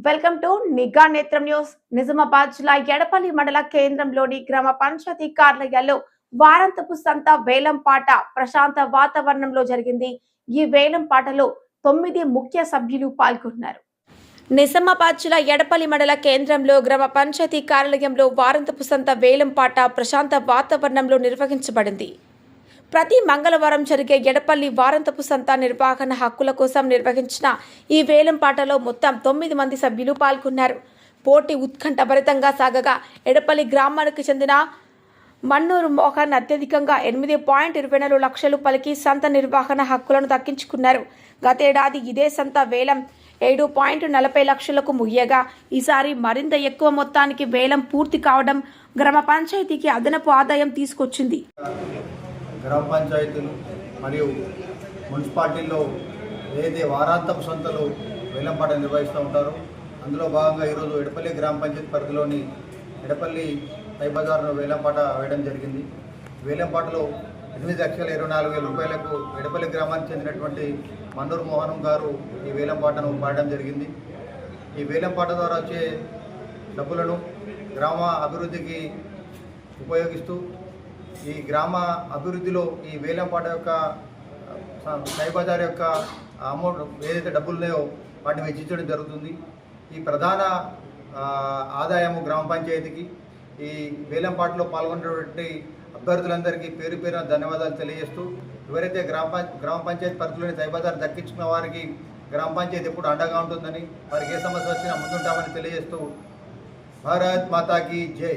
Welcome to నిఘా నేత్రం news. Nizamabad జిల్లా ఎడపల్లి మండల కేంద్రంలోని గ్రామ పంచాయతీ కార్యాలయాల్లో వారాంతపు సంత వేలం పాట ప్రశాంత వాతావరణంలో జరిగింది. ఈ వేలం పాటలో 9 ముఖ్య సభ్యులు పాల్గొన్నారు. నిజామాబాద్ జిల్లా ఎడపల్లి మండల కేంద్రంలో గ్రామ పంచాయతీ కార్యాలయంలో వారాంతపు సంత వేలం పాట ప్రశాంత వాతావరణంలో నిర్వహించబడింది. ప్రతి మంగళవారం జరిగే ఎడపల్లి వారాంతపు సంత నిర్వహణ హక్కుల కోసం నిర్వహించిన ఈ వేలం పాటలో మొత్తం 9 మంది సభ్యులు పాల్గొన్నారు. పోటీ ఉత్కంఠభరితంగా సాగగా ఎడపల్లి గ్రామానికి చెందిన మన్నూరు మోహన్ అత్యధికంగా 8.24 లక్షలు పలికి సంత నిర్వహణ హక్కులను దక్కించుకున్నారు. గతేడాది ఇదే సంత వేలం 7.40 లక్షలకు ముగియగా ఈసారి మరింత ఎక్కువ మొత్తానికి వేలం పూర్తి కావడం గ్రామ పంచాయతీకి అదనపు ఆదాయం తీసుకొచ్చింది. గ్రామ పంచాయతీలు మరియు మున్సిపాలిటీల్లో ఏదైతే వారాంతపు సంతలు వేలంపాట నిర్వహిస్తూ ఉంటారో అందులో భాగంగా ఈరోజు ఎడపల్లి గ్రామ పంచాయతీ పరిధిలోని ఎడపల్లి బజార్లో వేలంపాట వేయడం జరిగింది. వేలంపాటలో 8,24,000 రూపాయలకు ఎడపల్లి గ్రామానికి చెందినటువంటి మన్నూరు మోహనం గారు ఈ వేలంపాటను పాడడం జరిగింది. ఈ వేలంపాట ద్వారా వచ్చే డబ్బులను గ్రామ అభివృద్ధికి ఉపయోగిస్తూ ఈ గ్రామ అభివృద్ధిలో ఈ వేలంపాట యొక్క బజార్ యొక్క అమౌంట్ ఏదైతే డబ్బులు ఉన్నాయో వాటిని వెచ్చించడం జరుగుతుంది. ఈ ప్రధాన ఆదాయము గ్రామ పంచాయతీకి ఈ వేలంపాటలో పాల్గొన్నటువంటి అభ్యర్థులందరికీ పేరు పేరున ధన్యవాదాలు తెలియజేస్తూ ఎవరైతే గ్రామ పంచాయతీ పరిధిలోని బజార్ దక్కించుకున్న వారికి గ్రామ పంచాయతీ ఎప్పుడు అండగా ఉంటుందని వారికి ఏ సమస్య వచ్చినా ముందుంటామని తెలియజేస్తూ భారత్ మాతాకి జై.